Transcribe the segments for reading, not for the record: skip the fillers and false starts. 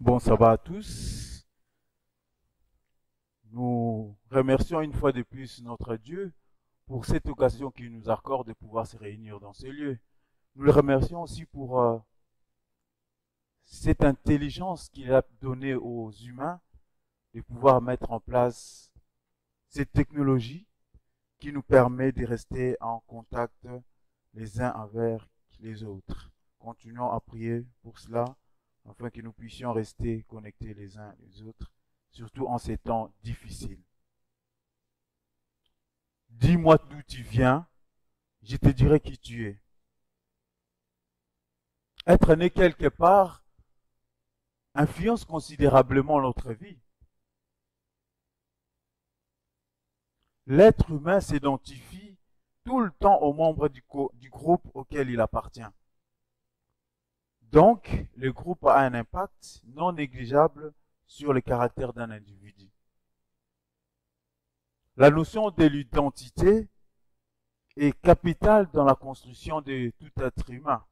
Bon sabbat à tous. Nous remercions une fois de plus notre Dieu pour cette occasion qu'il nous accorde de pouvoir se réunir dans ce lieu. Nous le remercions aussi pour cette intelligence qu'il a donnée aux humains de pouvoir mettre en place cette technologie qui nous permet de rester en contact les uns avec les autres. Continuons à prier pour cela afin que nous puissions rester connectés les uns les autres, surtout en ces temps difficiles. Dis-moi d'où tu viens, je te dirai qui tu es. Être né quelque part influence considérablement notre vie. L'être humain s'identifie tout le temps aux membres du groupe auquel il appartient. Donc, le groupe a un impact non négligeable sur le caractère d'un individu. La notion de l'identité est capitale dans la construction de tout être humain.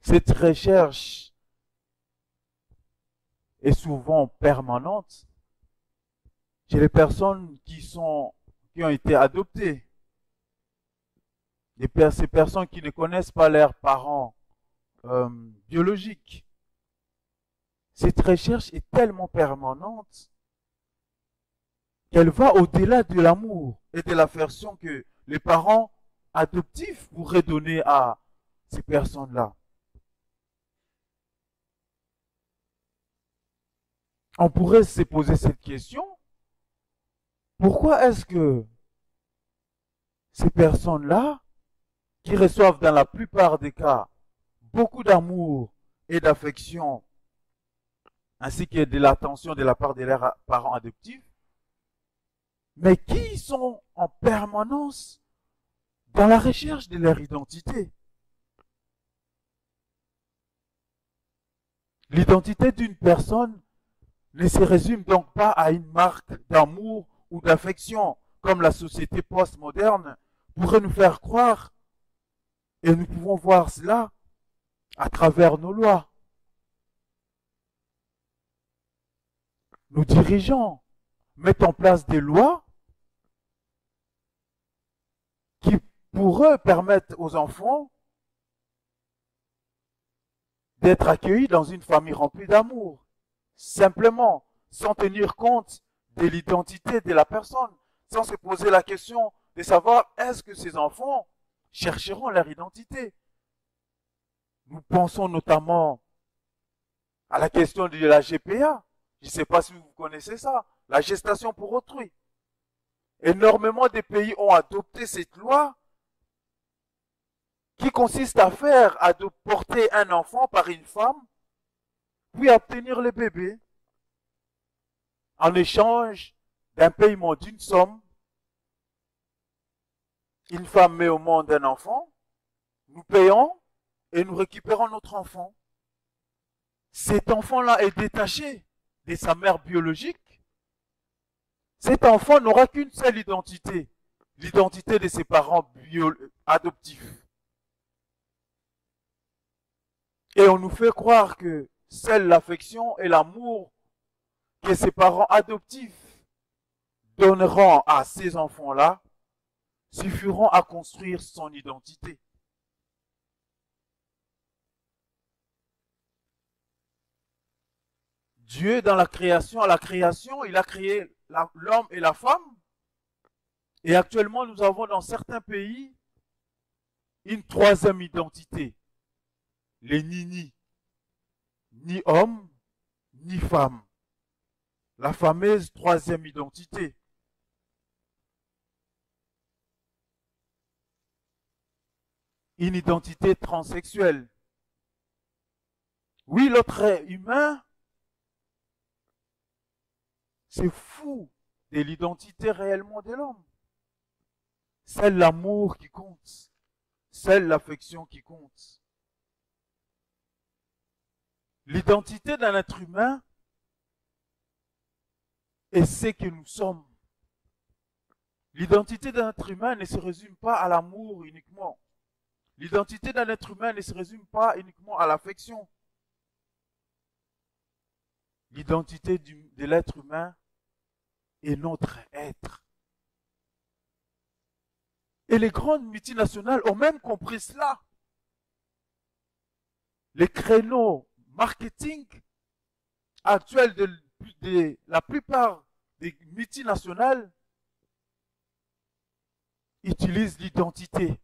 Cette recherche est souvent permanente chez les personnes qui ont été adoptées. Ces personnes qui ne connaissent pas leurs parents biologiques. Cette recherche est tellement permanente qu'elle va au-delà de l'amour et de l'affection que les parents adoptifs pourraient donner à ces personnes-là. On pourrait se poser cette question. Pourquoi est-ce que ces personnes-là, qui reçoivent dans la plupart des cas beaucoup d'amour et d'affection, ainsi que de l'attention de la part de leurs parents adoptifs, mais qui sont en permanence dans la recherche de leur identité? L'identité d'une personne ne se résume donc pas à une marque d'amour ou d'affection, comme la société postmoderne pourrait nous faire croire. Et nous pouvons voir cela à travers nos lois. Nos dirigeants mettent en place des lois qui, pour eux, permettent aux enfants d'être accueillis dans une famille remplie d'amour, simplement, sans tenir compte de l'identité de la personne, sans se poser la question de savoir est-ce que ces enfants chercheront leur identité. Nous pensons notamment à la question de la GPA. Je ne sais pas si vous connaissez ça, la gestation pour autrui. Énormément de pays ont adopté cette loi qui consiste à faire porter un enfant par une femme, puis obtenir le bébé en échange d'un paiement d'une somme. Une femme met au monde un enfant, nous payons et nous récupérons notre enfant. Cet enfant-là est détaché de sa mère biologique. Cet enfant n'aura qu'une seule identité, l'identité de ses parents adoptifs. Et on nous fait croire que seule l'affection et l'amour que ses parents adoptifs donneront à ces enfants-là suffiront à construire son identité. Dieu, dans la création, il a créé l'homme et la femme. Et actuellement, nous avons dans certains pays une troisième identité. Les ni homme, ni femme. La fameuse troisième identité. Une identité transsexuelle. Oui, l'autre humain, c'est fou de l'identité réellement de l'homme. C'est l'amour qui compte. C'est l'affection qui compte. L'identité d'un être humain est ce que nous sommes. L'identité d'un être humain ne se résume pas à l'amour uniquement. L'identité d'un être humain ne se résume pas uniquement à l'affection. l'identité de l'être humain est notre être. Et les grandes multinationales ont même compris cela. Les créneaux marketing actuels de la plupart des multinationales utilisent l'identité,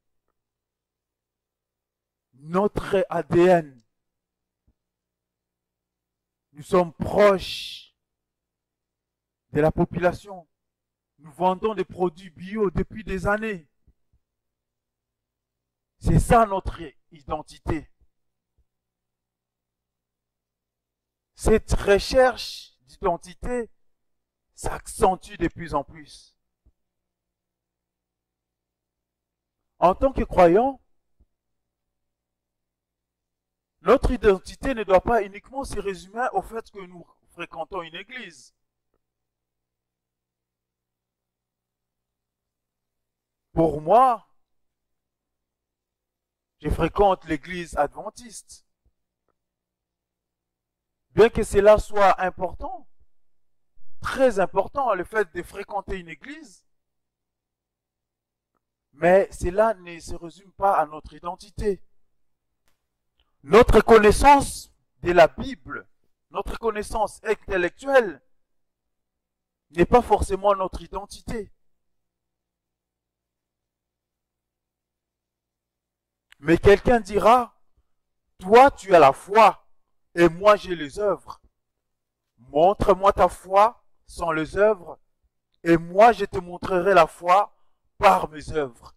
notre ADN. Nous sommes proches de la population. Nous vendons des produits bio depuis des années. C'est ça notre identité. Cette recherche d'identité s'accentue de plus en plus. En tant que croyants, notre identité ne doit pas uniquement se résumer au fait que nous fréquentons une église. Pour moi, je fréquente l'église adventiste. Bien que cela soit important, très important, le fait de fréquenter une église, mais cela ne se résume pas à notre identité. Notre connaissance de la Bible, notre connaissance intellectuelle, n'est pas forcément notre identité. Mais quelqu'un dira, toi tu as la foi et moi j'ai les œuvres. Montre-moi ta foi sans les œuvres et moi je te montrerai la foi par mes œuvres.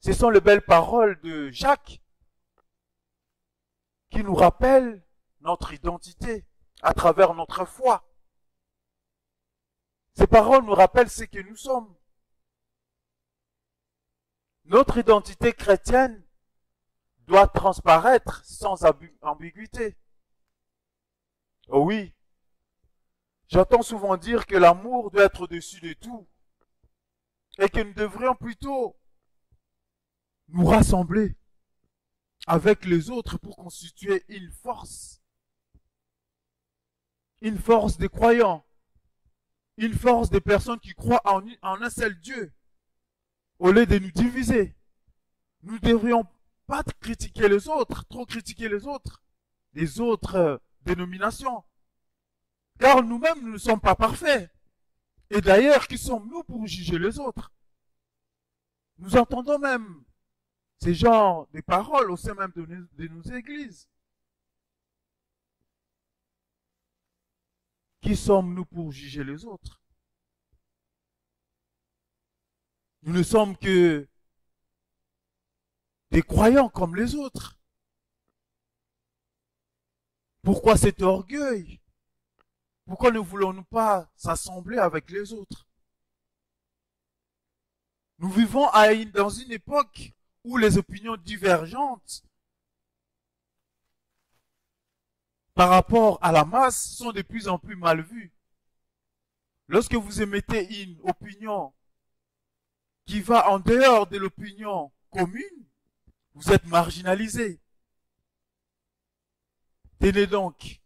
Ce sont les belles paroles de Jacques qui nous rappellent notre identité à travers notre foi. Ces paroles nous rappellent ce que nous sommes. Notre identité chrétienne doit transparaître sans ambiguïté. Oh oui, j'entends souvent dire que l'amour doit être au-dessus de tout et que nous devrions plutôt nous rassembler avec les autres pour constituer une force des croyants, une force des personnes qui croient en un seul Dieu. Au lieu de nous diviser, nous ne devrions pas critiquer les autres, trop critiquer les autres dénominations. Car nous-mêmes, nous ne sommes pas parfaits. Et d'ailleurs, qui sommes-nous pour juger les autres? Nous entendons même ces genres de paroles au sein même de nos églises. Qui sommes-nous pour juger les autres? Nous ne sommes que des croyants comme les autres. Pourquoi cet orgueil? Pourquoi ne voulons-nous pas s'assembler avec les autres? Nous vivons dans une époque où les opinions divergentes par rapport à la masse sont de plus en plus mal vues. Lorsque vous émettez une opinion qui va en dehors de l'opinion commune, vous êtes marginalisé. Tenez donc,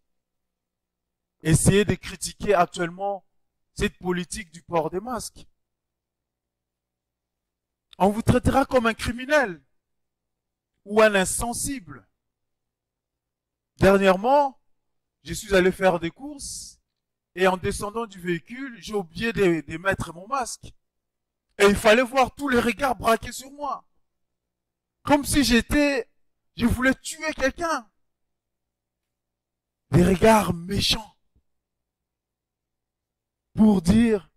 essayez de critiquer actuellement cette politique du port des masques. On vous traitera comme un criminel ou un insensible. Dernièrement, je suis allé faire des courses et en descendant du véhicule, j'ai oublié de mettre mon masque. Et il fallait voir tous les regards braqués sur moi. Comme si je voulais tuer quelqu'un. Des regards méchants. Pour dire,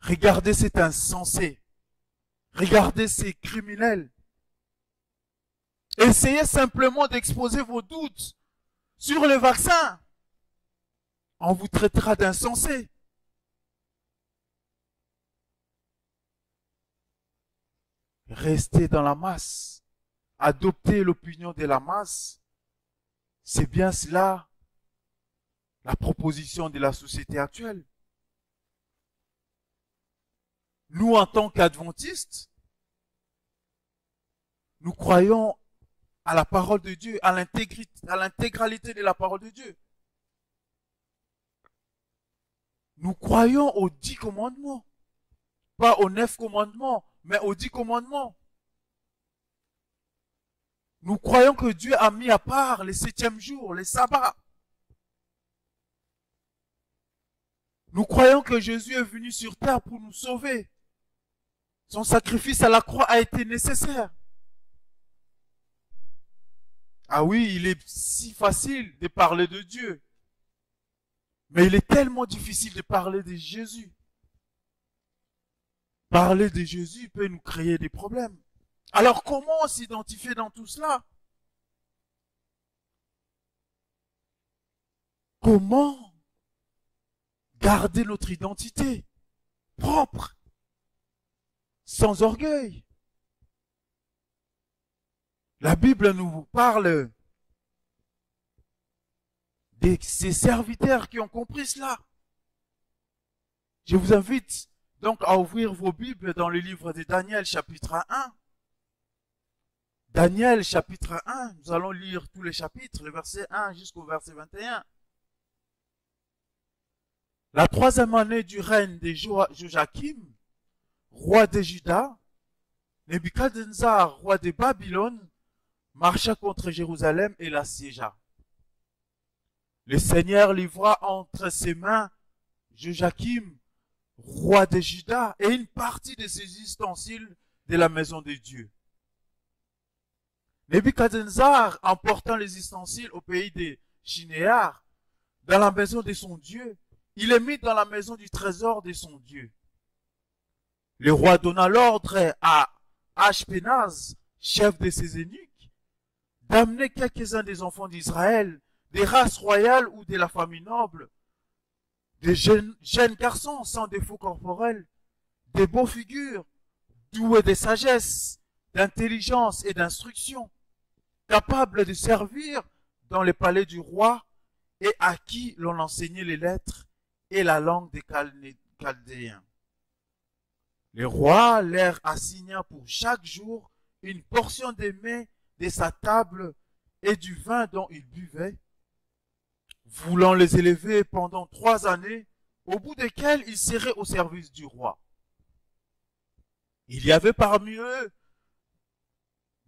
regardez cet insensé. Regardez ces criminels. Essayez simplement d'exposer vos doutes sur le vaccin. On vous traitera d'insensé. Rester dans la masse, adopter l'opinion de la masse, c'est bien cela la proposition de la société actuelle. Nous, en tant qu'adventistes, nous croyons à la parole de Dieu, à l'intégralité de la parole de Dieu. Nous croyons aux 10 commandements. Pas aux 9 commandements, mais aux 10 commandements. Nous croyons que Dieu a mis à part les 7e jours, les sabbats. Nous croyons que Jésus est venu sur terre pour nous sauver. Son sacrifice à la croix a été nécessaire. Ah oui, il est si facile de parler de Dieu. Mais il est tellement difficile de parler de Jésus. Parler de Jésus peut nous créer des problèmes. Alors comment s'identifier dans tout cela? Comment garder notre identité propre, sans orgueil? La Bible nous parle de ces serviteurs qui ont compris cela. Je vous invite donc à ouvrir vos Bibles dans le livre de Daniel chapitre 1. Daniel chapitre 1, nous allons lire tous les chapitres, le verset 1 jusqu'au verset 21. La 3e année du règne de Joachim, roi de Juda, Nebuchadnezzar, roi de Babylone, marcha contre Jérusalem et l'assiégea. Le Seigneur livra entre ses mains Joachim, roi de Juda, et une partie de ses ustensiles de la maison de Dieu. Nebuchadnezzar, emportant les ustensiles au pays de Shinéar, dans la maison de son Dieu, il les mit dans la maison du trésor de son Dieu. Le roi donna l'ordre à Ashpenaz, chef de ses eunuques, d'amener quelques-uns des enfants d'Israël, des races royales ou de la famille noble, des jeunes garçons sans défaut corporel, des beaux figures, doués de sagesse, d'intelligence et d'instruction, capables de servir dans les palais du roi et à qui l'on enseignait les lettres et la langue des Chaldéens. Le roi leur assigna pour chaque jour une portion des mets de sa table et du vin dont ils buvaient, voulant les élever pendant 3 années, au bout desquelles ils seraient au service du roi. Il y avait parmi eux,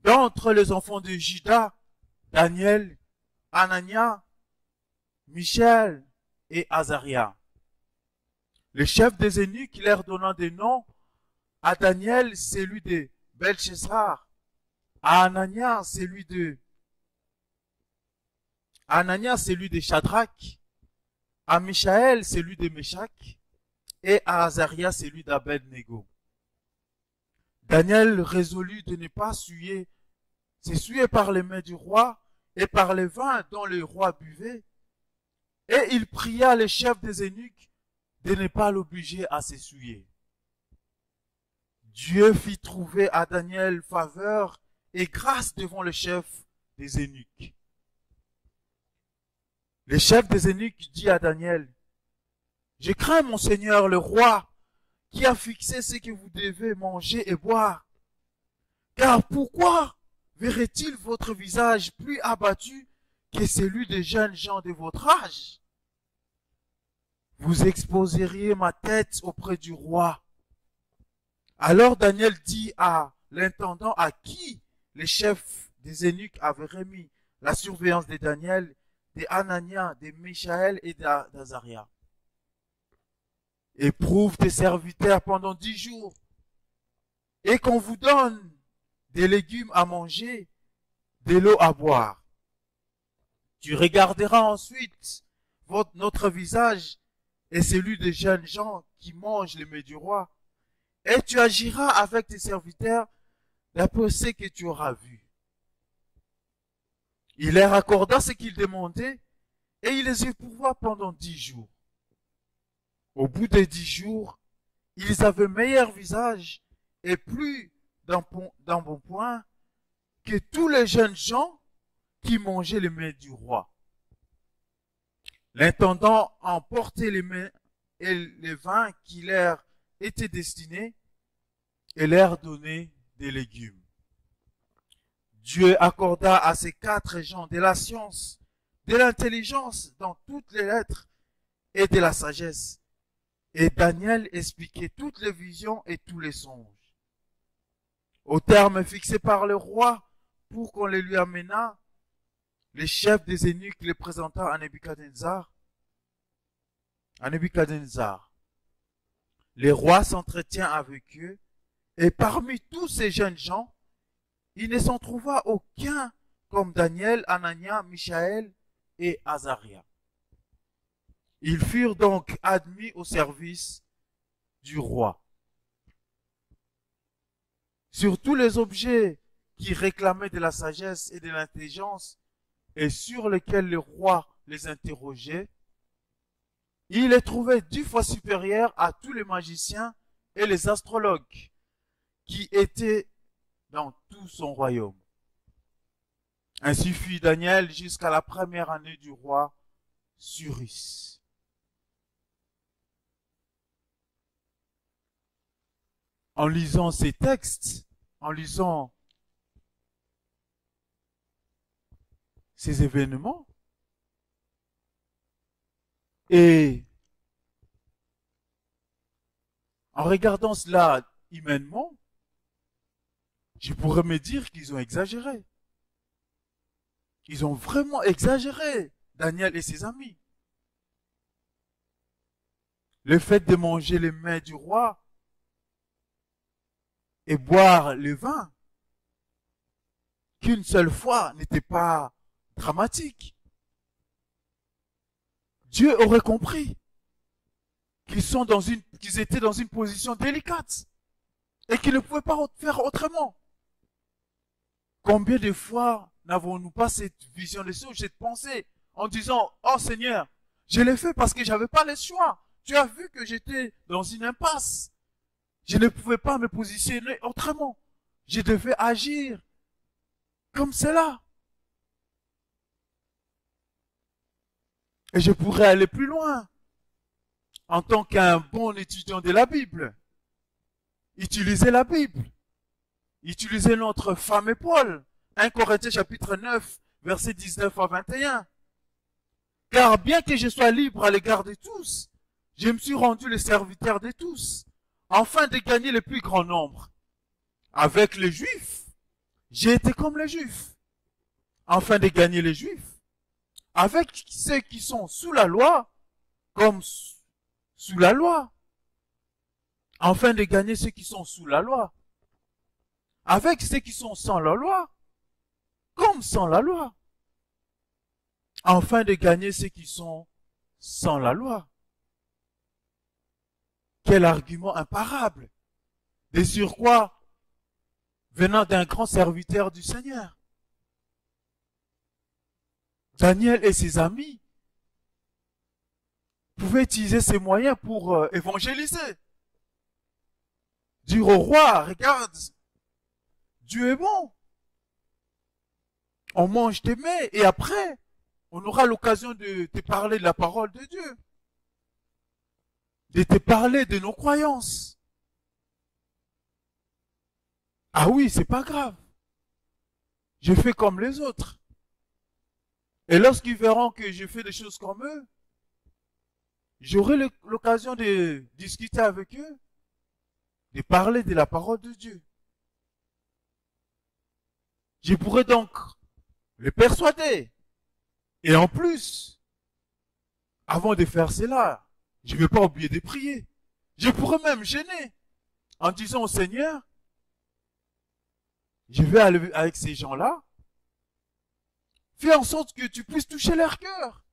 d'entre les enfants de Juda, Daniel, Anania, Michel et Azaria. Le chef des eunuques leur donnant des noms, à Daniel, celui de Belchazar, à Anania, celui de Shadrach, à Michaël, celui de Meshach, et à Azaria, celui d'Abed-Nego. Daniel résolut de ne pas s'essuyer par les mains du roi et par les vins dont le roi buvait, et il pria les chefs des eunuques de ne pas l'obliger à s'essuyer. Dieu fit trouver à Daniel faveur et grâce devant le chef des eunuques. Le chef des eunuques dit à Daniel, « Je crains mon Seigneur le roi, qui a fixé ce que vous devez manger et boire. Car pourquoi verrait-il votre visage plus abattu que celui des jeunes gens de votre âge? Vous exposeriez ma tête auprès du roi. » Alors Daniel dit à l'intendant à qui les chefs des eunuques avaient remis la surveillance de Daniel, de Anania, de Michaël et d'Azaria. « Éprouve tes serviteurs pendant 10 jours, et qu'on vous donne des légumes à manger, de l'eau à boire. Tu regarderas ensuite notre visage et celui des jeunes gens qui mangent les mets du roi, et tu agiras avec tes serviteurs d'après ce que tu auras vu. » Il leur accorda ce qu'ils demandaient, et il les éprouva pendant 10 jours. Au bout des 10 jours, ils avaient meilleur visage et plus d'un bon point que tous les jeunes gens qui mangeaient les mets du roi. L'intendant emportait les mets et les vins qui leur étaient destinés et leur donnait des légumes. Dieu accorda à ces 4 gens de la science, de l'intelligence dans toutes les lettres et de la sagesse. Et Daniel expliquait toutes les visions et tous les songes. Au terme fixé par le roi pour qu'on les lui amena, les chefs des eunuques les présenta à Nebuchadnezzar. Le roi s'entretient avec eux, et parmi tous ces jeunes gens, il ne s'en trouva aucun comme Daniel, Anania, Michaël et Azaria. Ils furent donc admis au service du roi. Sur tous les objets qui réclamaient de la sagesse et de l'intelligence et sur lesquels le roi les interrogeait, il les trouvait 10 fois supérieurs à tous les magiciens et les astrologues qui étaient dans tout son royaume. Ainsi fut Daniel jusqu'à la première année du roi Cyrus. En lisant ces textes, en lisant ces événements, et en regardant cela humainement, je pourrais me dire qu'ils ont exagéré. Ils ont vraiment exagéré, Daniel et ses amis. Le fait de manger les mets du roi et boire le vin qu'une seule fois n'était pas dramatique. Dieu aurait compris qu'ils étaient dans une position délicate et qu'ils ne pouvaient pas faire autrement. Combien de fois n'avons-nous pas cette vision des choses, cette pensée, en disant, oh Seigneur, je l'ai fait parce que j'avais pas le choix. Tu as vu que j'étais dans une impasse. Je ne pouvais pas me positionner autrement. Je devais agir comme cela. Et je pourrais aller plus loin. En tant qu'un bon étudiant de la Bible, utiliser la Bible, utiliser notre fameux Paul, 1 Corinthiens chapitre 9, versets 19 à 21. Car bien que je sois libre à l'égard de tous, je me suis rendu le serviteur de tous, afin de gagner le plus grand nombre. Avec les Juifs, j'ai été comme les Juifs, afin de gagner les Juifs. Avec ceux qui sont sous la loi, comme sous la loi, afin de gagner ceux qui sont sous la loi. Avec ceux qui sont sans la loi, comme sans la loi, afin de gagner ceux qui sont sans la loi. Quel argument imparable, de surcroît venant d'un grand serviteur du Seigneur. Daniel et ses amis pouvaient utiliser ces moyens pour évangéliser. Dire au roi, regarde, Dieu est bon. On mange tes mets et après, on aura l'occasion de te parler de la parole de Dieu. De te parler de nos croyances. Ah oui, c'est pas grave. Je fais comme les autres. Et lorsqu'ils verront que je fais des choses comme eux, j'aurai l'occasion de discuter avec eux, de parler de la parole de Dieu. Je pourrais donc les persuader. Et en plus, avant de faire cela, je ne vais pas oublier de prier. Je pourrais même gêner en disant au Seigneur, je vais aller avec ces gens-là, fais en sorte que tu puisses toucher leur cœur.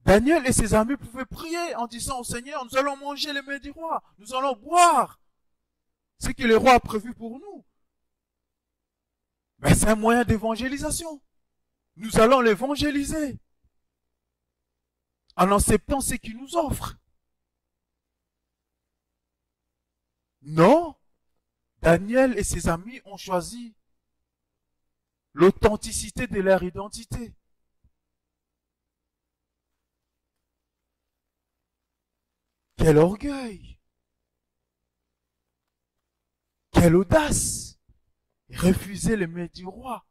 Daniel et ses amis pouvaient prier en disant au Seigneur, nous allons manger les mets du roi, nous allons boire ce que le roi a prévu pour nous. Mais c'est un moyen d'évangélisation. Nous allons l'évangéliser en acceptant ce qu'il nous offre. Non, Daniel et ses amis ont choisi l'authenticité de leur identité. Quel orgueil! Quelle audace! et refuser les mets du roi.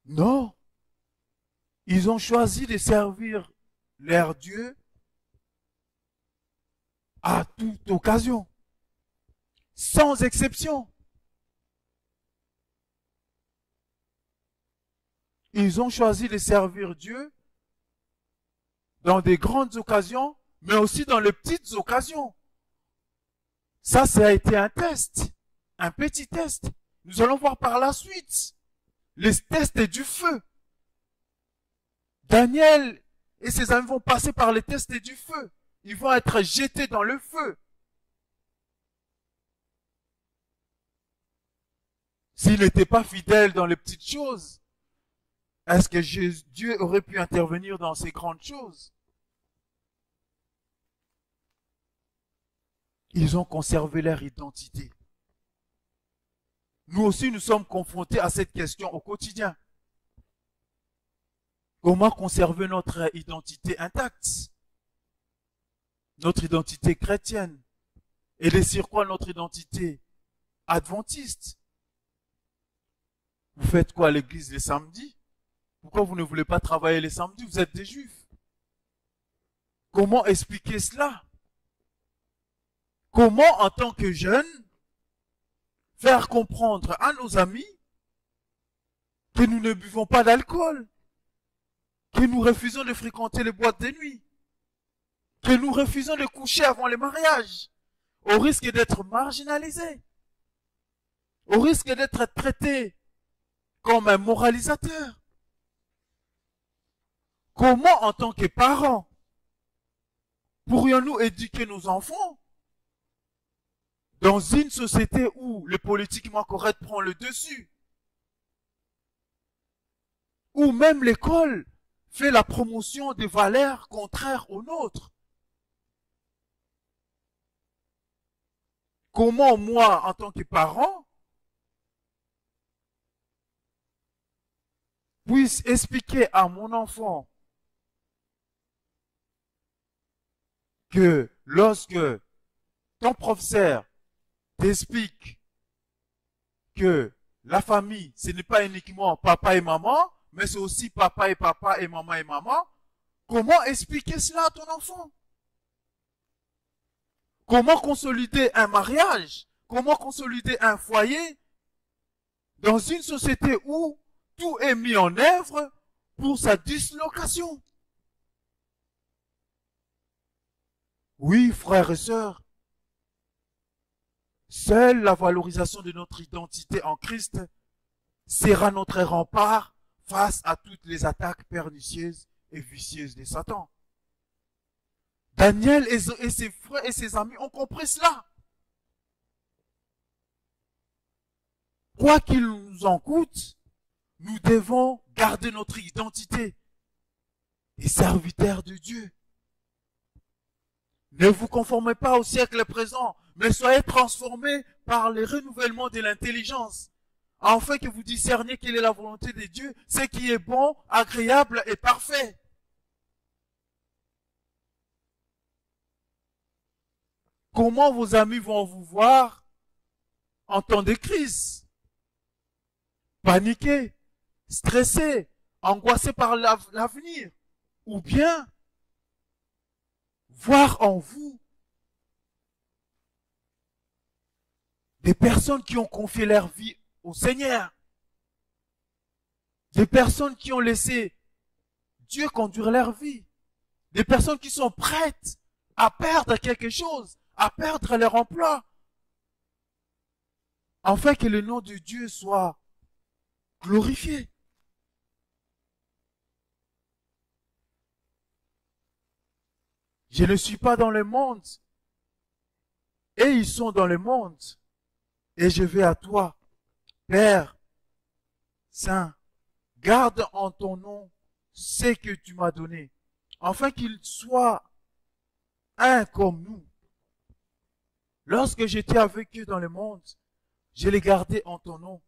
Non, ils ont choisi de servir leur Dieu à toute occasion, sans exception. Ils ont choisi de servir Dieu dans des grandes occasions, mais aussi dans les petites occasions. Ça a été un test, un petit test. Nous allons voir par la suite les tests du feu. Daniel et ses amis vont passer par les tests du feu. Ils vont être jetés dans le feu. S'ils n'étaient pas fidèles dans les petites choses, est-ce que Dieu aurait pu intervenir dans ces grandes choses? Ils ont conservé leur identité. Nous aussi, nous sommes confrontés à cette question au quotidien. Comment conserver notre identité intacte? Notre identité chrétienne. Et de surcroît notre identité adventiste. Vous faites quoi à l'église les samedis? Pourquoi vous ne voulez pas travailler les samedis? Vous êtes des juifs. Comment expliquer cela? Comment, en tant que jeunes, faire comprendre à nos amis que nous ne buvons pas d'alcool, que nous refusons de fréquenter les boîtes de nuit, que nous refusons de coucher avant les mariages, au risque d'être marginalisés, au risque d'être traités comme un moralisateur? Comment, en tant que parents, pourrions-nous éduquer nos enfants dans une société où le politiquement correct prend le dessus, où même l'école fait la promotion des valeurs contraires aux nôtres? Comment moi, en tant que parent, puisse expliquer à mon enfant que lorsque ton professeur t'explique que la famille, ce n'est pas uniquement papa et maman, mais c'est aussi papa et maman, comment expliquer cela à ton enfant? Comment consolider un mariage? Comment consolider un foyer dans une société où tout est mis en œuvre pour sa dislocation? Oui, frères et sœurs, seule la valorisation de notre identité en Christ sera notre rempart face à toutes les attaques pernicieuses et vicieuses de Satan. Daniel et ses frères et ses amis ont compris cela. Quoi qu'il nous en coûte, nous devons garder notre identité et serviteurs de Dieu. Ne vous conformez pas au siècle présent, mais soyez transformés par le renouvellement de l'intelligence, afin que vous discerniez quelle est la volonté de Dieu, ce qui est bon, agréable et parfait. Comment vos amis vont vous voir en temps de crise? Paniqués, stressés, angoissés par l'avenir, ou bien voir en vous des personnes qui ont confié leur vie au Seigneur, des personnes qui ont laissé Dieu conduire leur vie, des personnes qui sont prêtes à perdre quelque chose, à perdre leur emploi, afin que le nom de Dieu soit glorifié. Je ne suis pas dans le monde, et ils sont dans le monde, et je vais à toi, Père Saint, garde en ton nom ce que tu m'as donné, afin qu'ils soient un comme nous. Lorsque j'étais avec eux dans le monde, je les gardais en ton nom.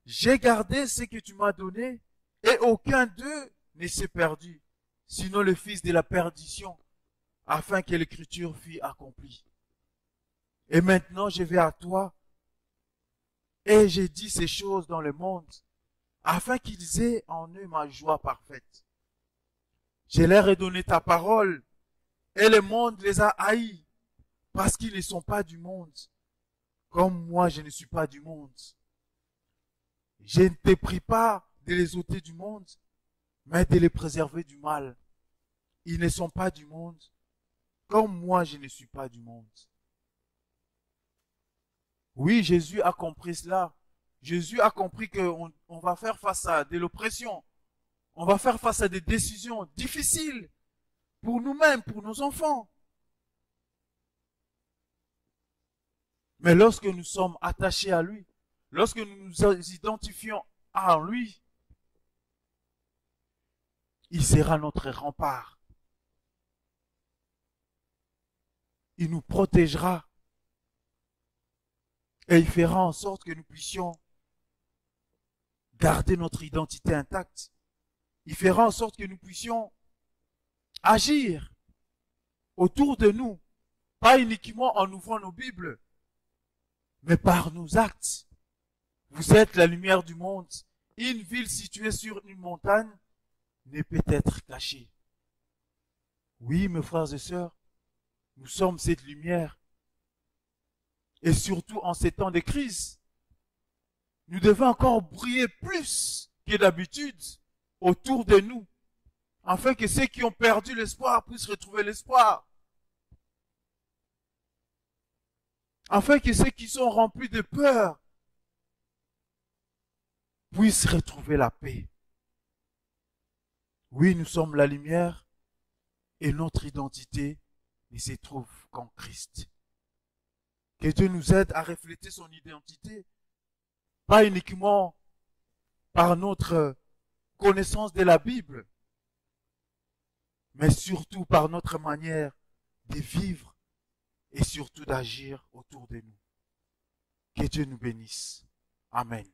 J'ai gardé ce que tu m'as donné, et aucun d'eux ne s'est perdu, sinon le fils de la perdition, afin que l'écriture fût accomplie. Et maintenant, je vais à toi et j'ai dit ces choses dans le monde afin qu'ils aient en eux ma joie parfaite. Je leur ai donné ta parole et le monde les a haïs parce qu'ils ne sont pas du monde, comme moi je ne suis pas du monde. Je ne t'ai pris pas de les ôter du monde, mais de les préserver du mal. Ils ne sont pas du monde, comme moi je ne suis pas du monde. Oui, Jésus a compris cela. Jésus a compris qu'on va faire face à de l'oppression. On va faire face à des décisions difficiles pour nous-mêmes, pour nos enfants. Mais lorsque nous sommes attachés à lui, lorsque nous nous identifions à lui, il sera notre rempart. Il nous protégera. Et il fera en sorte que nous puissions garder notre identité intacte. Il fera en sorte que nous puissions agir autour de nous, pas uniquement en ouvrant nos Bibles, mais par nos actes. Vous êtes la lumière du monde. Une ville située sur une montagne ne peut être cachée. Oui, mes frères et sœurs, nous sommes cette lumière. Et surtout en ces temps de crise, nous devons encore briller plus que d'habitude autour de nous, afin que ceux qui ont perdu l'espoir puissent retrouver l'espoir. Afin que ceux qui sont remplis de peur puissent retrouver la paix. Oui, nous sommes la lumière et notre identité ne se trouve qu'en Christ. Que Dieu nous aide à refléter son identité, pas uniquement par notre connaissance de la Bible, mais surtout par notre manière de vivre et surtout d'agir autour de nous. Que Dieu nous bénisse. Amen.